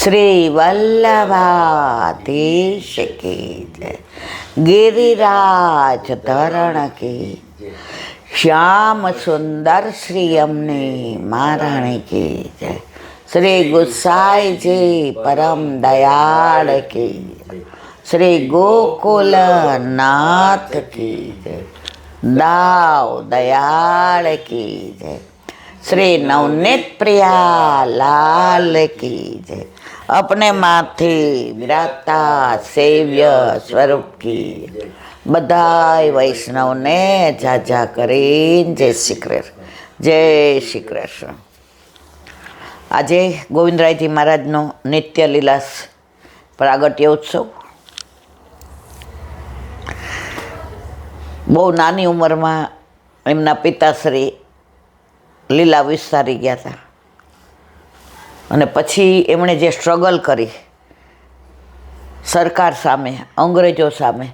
શ્રી વલ્લભાધીશ કી જય, गिरिराज धरण की श्याम सुंदर श्री अमने महाराण की जय, श्री गुसाई जी परम दयाल की, श्री गोकुल नाथ की जय, दाव दयाल की जय, श्री नवनीत प्रिया लाल की जय, अपने माथे विराता सेव्य स्वरूप की बधाई वैष्णव ने जाजा करीन जय श्री कृष्ण, जय श्री कृष्ण। આજે ગોવિંદરાયજી મહારાજનો નિત્ય લીલાસ પ્રાગટ્ય ઉત્સવ બહુ નાની ઉંમરમાં એમના પિતાશ્રી લીલા વિસ્તારી ગયા હતા અને પછી એમણે જે સ્ટ્રગલ કરી સરકાર સામે, અંગ્રેજો સામે,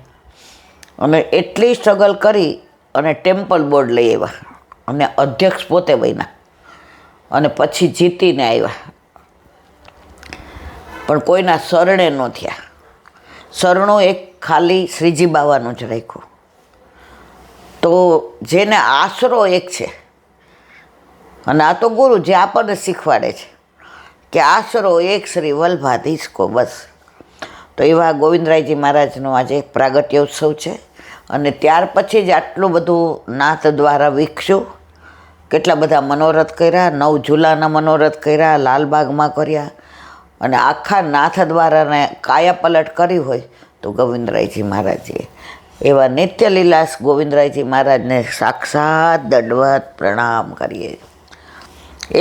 અને એટલી સ્ટ્રગલ કરી અને ટેમ્પલ બોર્ડ લઈ આવ્યા અને અધ્યક્ષ પોતે બન્યા અને પછી જીતીને આવ્યા, પણ કોઈના શરણે ન થયા. શરણો એક ખાલી શ્રીજી બાવાનું જ રાખ્યું. તો જેને આશરો એક છે, અને આ તો ગુરુ જે આપણને શીખવાડે છે કે આશરો એક શ્રી વલ્લભાધીશ કો બસ. તો એવા ગોવિંદરાયજી મહારાજનો આજે પ્રાગટ્ય ઉત્સવ છે અને ત્યાર પછી જ આટલું બધું નાથ દ્વારા વિકસ્યું. કેટલા બધા મનોરથ કર્યા, 9 ઝૂલાના મનોરથ કર્યા, લાલબાગમાં કર્યા, અને આખા નાથ દ્વારાને કાયા પલટ કરી હોય તો ગોવિંદરાયજી મહારાજીએ. એવા નિત્ય લીલાસ ગોવિંદરાયજી મહારાજને સાક્ષાત દંડવત પ્રણામ કરીએ.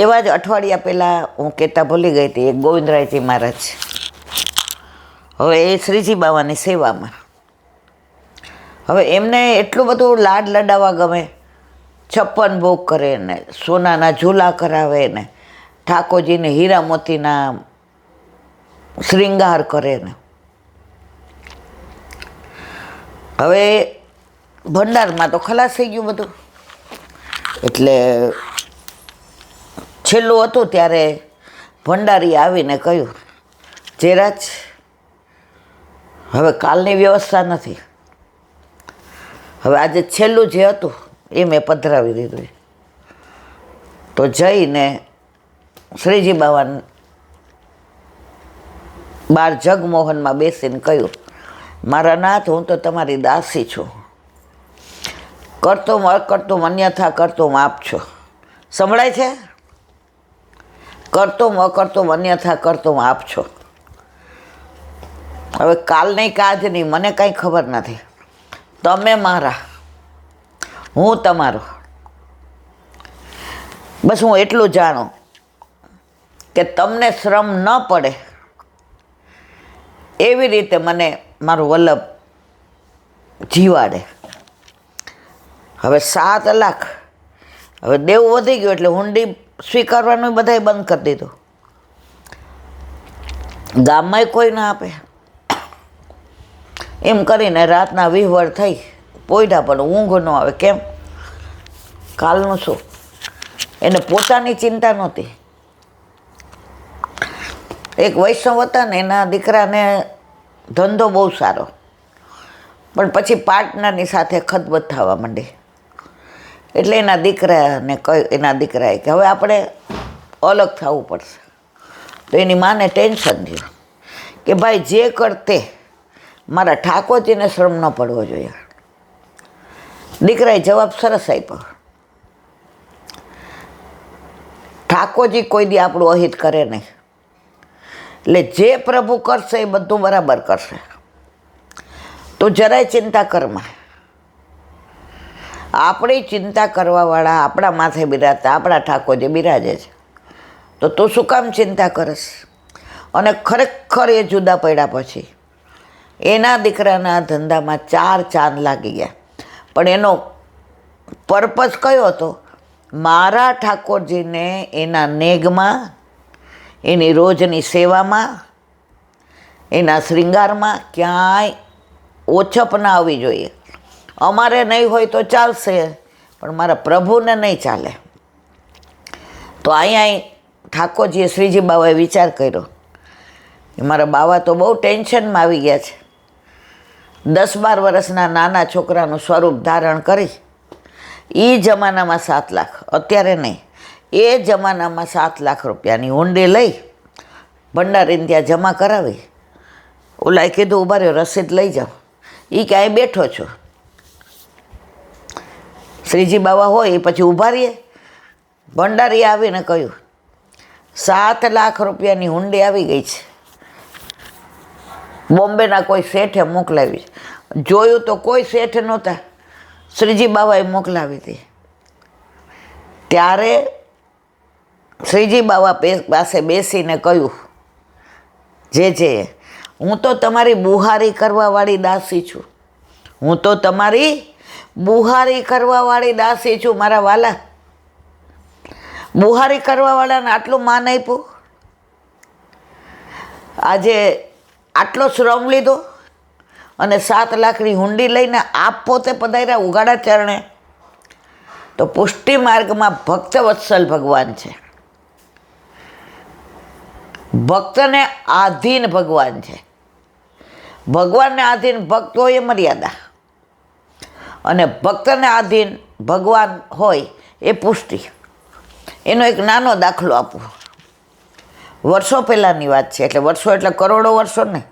એવા જ અઠવાડિયા પહેલાં હું કહેતા ભૂલી ગઈ હતી, એક ગોવિંદરાયજી મહારાજ હવે એ શ્રીજી બાવાની સેવામાં. હવે એમને એટલું બધું લાડ લડાવવા ગમે, 56 ભોગ કરે ને, સોનાના ઝૂલા કરાવે ને, ઠાકોરજીને હીરા મોતીના શ્રૃંગાર કરે ને. હવે ભંડારમાં તો ખલાસ થઈ ગયું બધું. એટલે છેલ્લું હતું ત્યારે ભંડારી આવીને કહ્યું, જયરાજ હવે કાલની વ્યવસ્થા નથી, હવે આજે છેલ્લું જે હતું એ મેં પધરાવી દીધું. તો જઈને શ્રીજી બાવાને બાર જગમોહનમાં બેસીને કહ્યું, મારા નાથ, હું તો તમારી દાસી છું, કરતો અકર્તો અન્યથા કરતો આપ છો. સંભળાય છે? કરતો અકર્તો અન્યથા કરતો આપ છો. હવે કાલ નહીં કે આજ નહીં, મને કાંઈ ખબર નથી. તમે મારા, હું તમારો. બસ હું એટલું જાણું કે તમને શ્રમ ન પડે એવી રીતે મને મારું વલ્લભ જીવાડે. હવે 7 લાખ, હવે દેવું વધી ગયું એટલે હુંડી સ્વીકારવાનું બધાય બંધ કરી દીધું. ગામમાંય કોઈ ના આપે. એમ કરીને રાતના વિહવળ થઈ પોઈડા, પણ ઊંઘ ન આવે. કેમ? કાલનું શું? એને પોતાની ચિંતા નહોતી. એક વૈષ્ણવ હતા ને, એના દીકરાને ધંધો બહુ સારો, પણ પછી પાર્ટનરની સાથે ખતબત થવા માંડી. એટલે એના દીકરાએ કે હવે આપણે અલગ થવું પડશે. તો એની માને ટેન્શન થયું કે ભાઈ જે કરતે મારા ઠાકોરજીને શ્રમ ન પડવો જોઈએ. દીકરાએ જવાબ સરસ આપ્યો, ઠાકોરજી કોઈ દી આપણું અહિત કરે નહીં, એટલે જે પ્રભુ કરશે એ બધું બરાબર કરશે. તો જરાય ચિંતા કરમાં. આપણી ચિંતા કરવાવાળા આપણા માથે બિરાજતા આપણા ઠાકોરજી બિરાજે છે, તો તું શું કામ ચિંતા કરશ? અને ખરેખર એ જુદા પડ્યા પછી એના દીકરાના ધંધામાં 4 ચાંદ લાગી ગયા. પણ એનો પર્પઝ કયો હતો? મારા ઠાકોરજીને એના નેગમાં, એની રોજની સેવામાં, એના શ્રૃંગારમાં ક્યાંય ઓછપ ના આવવી જોઈએ. અમારે નહીં હોય તો ચાલશે, પણ મારા પ્રભુને નહીં ચાલે. તો અહીંયા ઠાકોરજીએ શ્રીજી બાવાએ વિચાર કર્યો મારા બાવા તો બહુ ટેન્શનમાં આવી ગયા છે. 10-12 વર્ષના નાના છોકરાનું સ્વરૂપ ધારણ કરી એ જમાનામાં 7 લાખ, અત્યારે નહીં, એ જમાનામાં 7 લાખ રૂપિયાની હુંડી લઈ ભંડારીને ત્યાં જમા કરાવી. ઓલાએ કીધું ઉભા રહ્યો, રસીદ લઈ જાઓ. એ ક્યાંય બેઠો છો, શ્રીજી બાવા હોય એ પછી ઊભા રહીએ. ભંડારી આવીને કહ્યું 7 લાખ રૂપિયાની હુંડી આવી ગઈ છે, બોમ્બેના કોઈ શેઠે મોકલાવી. જોયું તો કોઈ શેઠ નહોતા, શ્રીજી બાવાએ મોકલાવી હતી. ત્યારે શ્રીજી બાવા પાસે બેસીને કહ્યું, જે હું તો તમારી બુહારી કરવાવાળી દાસી છું, હું તો તમારી બુહારી કરવાવાળી દાસી છું. મારા વાલા, બુહારી કરવાવાળાને આટલું માન આપ્યું, આજે આટલો શ્રમ લીધો અને 7 લાખની હુંડી લઈને આપ પોતે પધાર્યા ઉગાડા ચરણે. તો પુષ્ટિ માર્ગમાં ભક્ત વત્સલ ભગવાન છે, ભક્તને આધીન ભગવાન છે. ભગવાનને આધીન ભક્ત હોય એ મર્યાદા, અને ભક્તને આધીન ભગવાન હોય એ પુષ્ટિ. એનો એક નાનો દાખલો આપું. વર્ષો પહેલાંની વાત છે, એટલે વર્ષો એટલે કરોડો વર્ષો નહીં,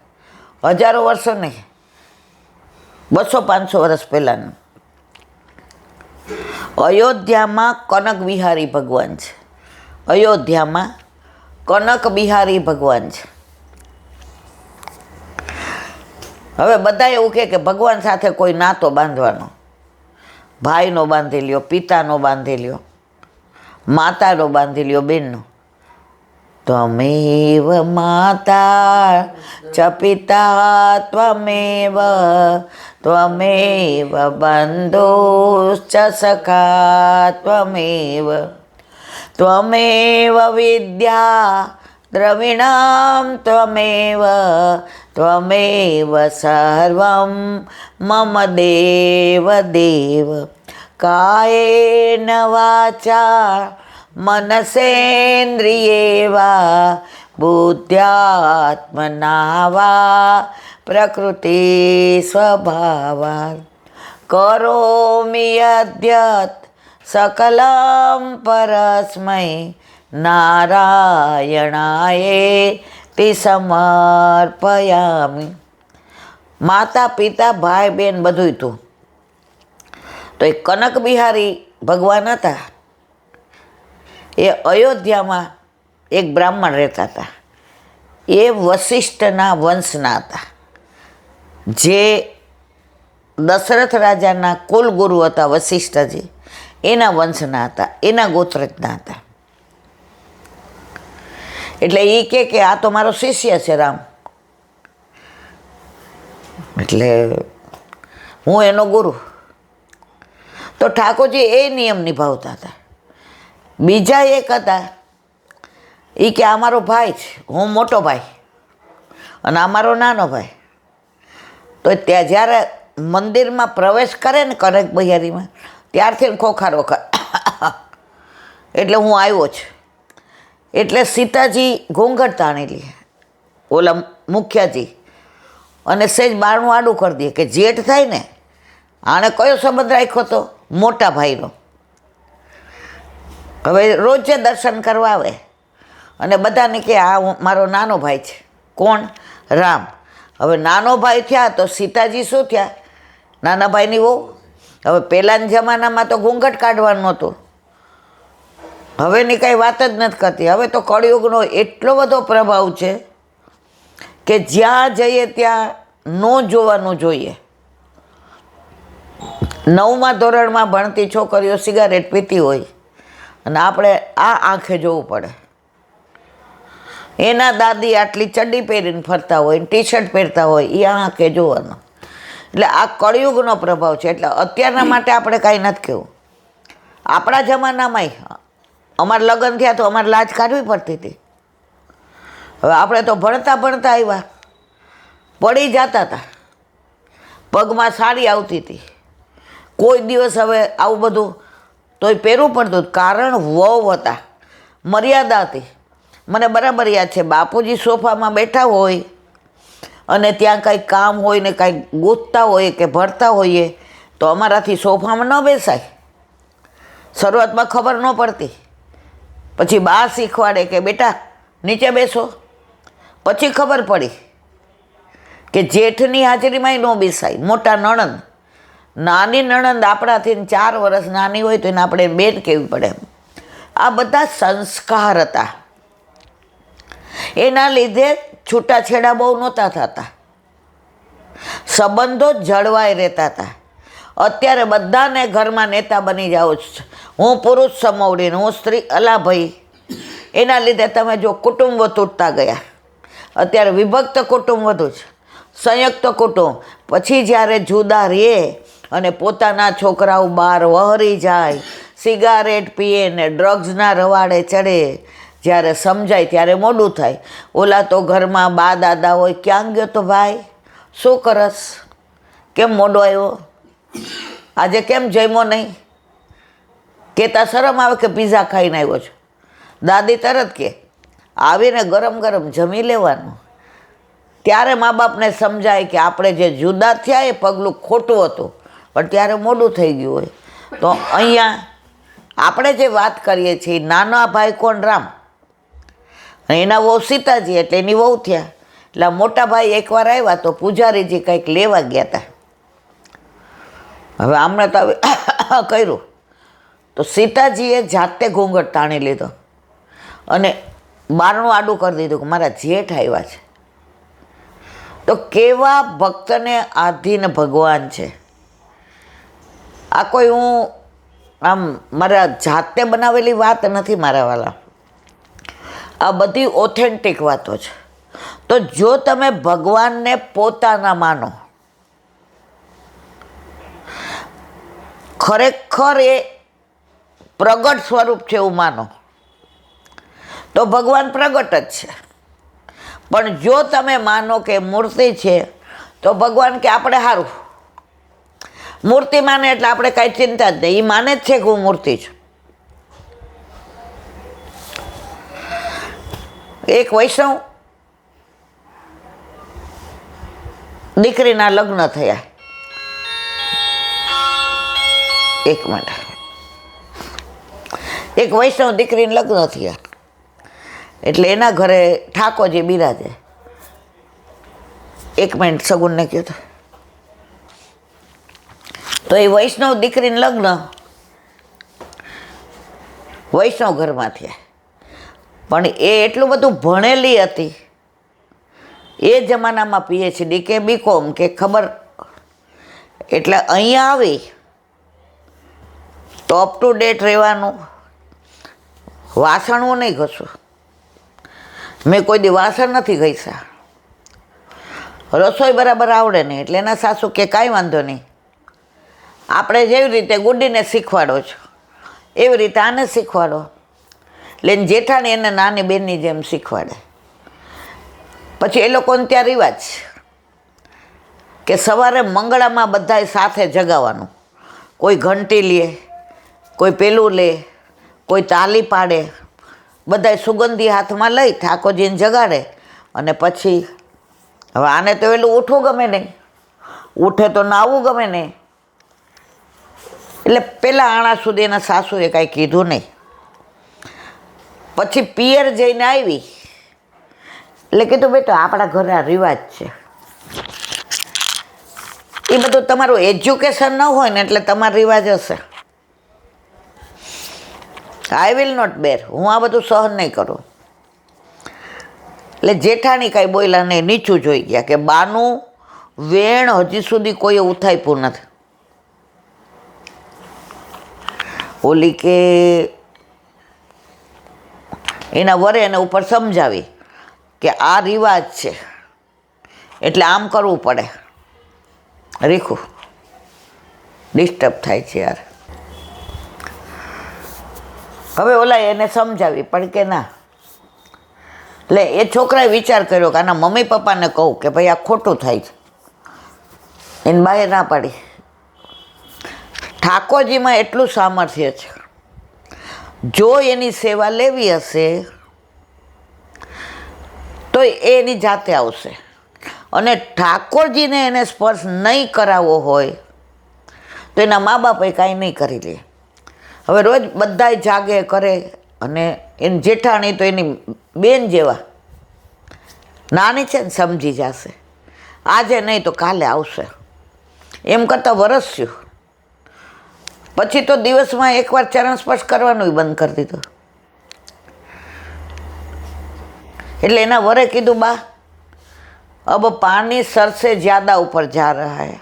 હજારો વર્ષો નહીં, 200-500 વર્ષ પહેલાંનું. અયોધ્યામાં કનક બિહારી ભગવાન છે. અયોધ્યામાં કનક બિહારી ભગવાન છે. હવે બધા એવું કહે કે ભગવાન સાથે કોઈ નાતો બાંધવાનો, ભાઈનો બાંધી લ્યો, પિતાનો બાંધી લ્યો, માતાનો બાંધી લ્યો, બેનનો. ત્વમેવ માતા ચ પિતા ત્વમેવ ત્વમેવ બંધુશ્ચ સખા ત્વમેવ ત્વમેવ વિદ્યા દ્રવિણામ ત્વમેવ ત્વમેવ સર્વં મમ દેવ દેવ. કાયેન વાચા મનસેન્દ્રિયે વા બુદ્ધ્યાત્મના વા પ્રકૃતિ સ્વભાવા કરોમિ યદ્યત સકલં પરસ્મૈ નારાયણાયેતિ સમર્પયામિ. માતા પિતા ભાઈ બહેન બધુંય તું. તો એ કનક બિહારી ભગવાન હતા. એ અયોધ્યામાં એક બ્રાહ્મણ રહેતા હતા. એ વશિષ્ઠના વંશના હતા, જે દશરથ રાજાના કુલગુરુ હતા વશિષ્ઠજી, એના વંશના હતા, એના ગોત્રજના હતા. એટલે એ કે આ તો મારો શિષ્ય છે રામ, એટલે હું એનો ગુરુ. તો ઠાકોરજી એ નિયમ નિભાવતા હતા. બીજા એક હતા, એ કે આ મારો ભાઈ છે, હું મોટો ભાઈ અને આ મારો નાનો ભાઈ. તો ત્યાં જ્યારે મંદિરમાં પ્રવેશ કરે ને કનક બિહારીમાં, ત્યારથી ખોખારો એટલે હું આવ્યો છું. એટલે સીતાજી ઘૂંઘટ તાણી લે, ઓલા મુખ્યજી, અને સહેજ બારણું આડું કરી દે કે જેઠ થાય ને. આણે કયો સંબંધ રાખ્યો હતો? મોટા ભાઈનો. હવે રોજે દર્શન કરવા આવે અને બધાને કે આ મારો નાનો ભાઈ છે. કોણ? રામ. હવે નાનો ભાઈ થયા તો સીતાજી શું થયા? નાના ભાઈની વહુ. હવે પહેલાંના જમાનામાં તો ઘૂંઘટ કાઢવાનું નહોતું, હવેની કાંઈ વાત જ નથી કરતી. હવે તો કળિયુગનો એટલો બધો પ્રભાવ છે કે જ્યાં જઈએ ત્યાં ન જોવાનું જોઈએ. 9મા ધોરણમાં ભણતી છોકરીઓ સિગારેટ પીતી હોય અને આપણે આ આંખે જોવું પડે. એના દાદી આટલી ચડ્ડી પહેરીને ફરતા હોય, ટી શર્ટ પહેરતા હોય, એ આંખે જોવાનું. એટલે આ કળિયુગનો પ્રભાવ છે. એટલે અત્યારના માટે આપણે કાંઈ નથી કહેવું. આપણા જમાનામાંય અમારે લગ્ન થયા તો અમારે લાજ કાઢવી પડતી હતી. હવે આપણે તો ભણતા ભણતા આવ્યા, પડી જતા હતા, પગમાં સાડી આવતી હતી. કોઈ દિવસ હવે આવું બધું તોય પહેરવું પડતું. કારણ વહુ હતા, મર્યાદા હતી. મને બરાબર યાદ છે, બાપુજી સોફામાં બેઠા હોય અને ત્યાં કાંઈ કામ હોય ને કાંઈ ગૂંથતા હોય કે ભરતા હોઈએ તો અમારાથી સોફામાં ન બેસાય. શરૂઆતમાં ખબર ન પડતી, પછી બા શીખવાડે કે બેટા નીચે બેસો. પછી ખબર પડી કે જેઠની હાજરીમાંય ન બેસાય. મોટા નણંદ, નાની નણંદ આપણાથી 4 વર્ષ નાની હોય તો એને આપણે બેન કહેવી પડે. આ બધા સંસ્કાર હતા. એના લીધે છૂટાછેડા બહુ નહોતા થતા, સંબંધો જળવાઈ રહેતા હતા. અત્યારે બધાને ઘરમાં નેતા બની જાઓ છો, હું પુરુષ સમવડીને હું સ્ત્રી, અલા ભાઈ. એના લીધે તમે જો કુટુંબો તૂટતા ગયા. અત્યારે વિભક્ત કુટુંબ વધુ છે, સંયુક્ત કુટુંબ. પછી જ્યારે જુદા રહે અને પોતાના છોકરાઓ બહાર વહરી જાય, સિગારેટ પીએ ને ડ્રગ્સના રવાડે ચડે, જ્યારે સમજાય ત્યારે મોડું થાય. ઓલા તો ઘરમાં બા દાદા હોય, ક્યાં ગયો તો ભાઈ, શું કરસ, કેમ મોડો આવ્યો, આજે કેમ જમ્યો નહીં, કહેતા શરમ આવે કે પીઝા ખાઈને આવ્યો છો. દાદી તરત કે આવીને ગરમ ગરમ જમી લેવાનું. ત્યારે મા બાપને સમજાય કે આપણે જે જુદા થયા એ પગલું ખોટું હતું, પણ ત્યારે મોડું થઈ ગયું હોય. તો અહીંયા આપણે જે વાત કરીએ છીએ, નાના ભાઈ કોણ, રામ, એના વહુ સીતાજી, એટલે એની વહુ થયા. એટલે મોટા ભાઈ એકવાર આવ્યા તો પૂજારીજી કંઈક લેવા ગયા હતા. હવે આમણે તો હવે કર્યું તો સીતાજીએ જાતે ઘૂંઘટ તાણી લીધો અને બારણું આડું કરી દીધું કે મારા જેઠ આવ્યા છે. તો કેવા ભક્તને આધીન ભગવાન છે. આ કોઈ હું આમ મારા જાતે બનાવેલી વાત નથી મારા વાલા, આ બધી ઓથેન્ટિક વાતો છે. તો જો તમે ભગવાનને પોતાના માનો, ખરેખર એ પ્રગટ સ્વરૂપ છે એવું માનો, તો ભગવાન પ્રગટ જ છે. પણ જો તમે માનો કે મૂર્તિ છે તો ભગવાન કે આપણે સારું. મૂર્તિ માને એટલે આપણે કાંઈ ચિંતા જ નહીં, એ માને જ છે કે હું મૂર્તિ છું. એક વૈષ્ણવ દીકરીના લગ્ન થયા. એક મિનિટ. એક વૈષ્ણવ દીકરીને લગ્ન થયા એટલે એના ઘરે ઠાકોરજી બિરાજે. એક મિનિટ સગુનને કહ્યું તો એ વૈષ્ણવ દીકરીને લગ્ન વૈષ્ણવ ઘરમાં થયા. પણ એ એટલું બધું ભણેલી હતી, એ જમાનામાં PhD કે BCom કે ખબર, એટલે અહીંયા આવી તો અપ ટુ ડેટ રહેવાનું, વાસણો નહીં ઘસું. મેં કોઈ દી વાસણ નથી ઘસ્યા, રસોઈ બરાબર આવડે નહીં. એટલે એના સાસુ કે કાંઈ વાંધો નહીં, આપણે જેવી રીતે ગુડીને શીખવાડો છો એવી રીતે આને શીખવાડો. એટલે જેઠાણી એને નાની બેનની જેમ શીખવાડે. પછી એ લોકોને ત્યાં રિવાજ કે સવારે મંગળામાં બધાય સાથે જગાવવાનું. કોઈ ઘંટી લે, કોઈ પેલું લે, કોઈ તાલી પાડે, બધાય સુગંધી હાથમાં લઈ ઠાકોરજીને જગાડે. અને પછી હવે આને તો એલું ઉઠવું ગમે નહીં, ઉઠે તો નાવું ગમે નહીં. એટલે પેલા આણા સુધી એના સાસુએ કાંઈ કીધું નહીં. પછી પિયર જઈને આવી એટલે કીધું બેટા આપણા ઘરે આ રિવાજ છે. એ બધું તમારું એજ્યુકેશન ન હોય ને એટલે તમારો રિવાજ હશે. આઈ વિલ નોટ બેર, હું આ બધું સહન નહીં કરું. એટલે જેઠાણી કાંઈ બોલ્યા નહીં, નીચું જોઈ ગયા કે બાનું વેણ હજી સુધી કોઈએ ઉથાપ્યું નથી. ઓલી કે એના વરે એને ઉપર સમજાવી કે આ રિવાજ છે એટલે આમ કરવું પડે. રીખું ડિસ્ટર્બ થાય છે યાર. હવે ઓલા એને સમજાવી પણ કે ના. એટલે એ છોકરાએ વિચાર કર્યો કે આના મમ્મી પપ્પાને કહું કે ભાઈ આ ખોટું થાય છે. એને બાએ ના પાડી. ઠાકોરજીમાં એટલું સામર્થ્ય છે, જો એની સેવા લેવી હશે તો એ એની જાતે આવશે. અને ઠાકોરજીને એને સ્પર્શ નહીં કરાવવો હોય તો એના મા બાપે કાંઈ નહીં કરી લે. હવે રોજ બધાય જાગે કરે, અને એની જેઠાણી તો એની બેન જેવા નાની છે ને, સમજી જશે. આજે નહીં તો કાલે આવશે. એમ કરતાં વરસ થયું. પછી તો દિવસમાં એકવાર ચરણ સ્પર્શ કરવાનું બંધ કરી દીધું. એટલે એના વરે કીધું, બા અબ પાણી સર સે જ્યાદા ઉપર જા રહા હૈ,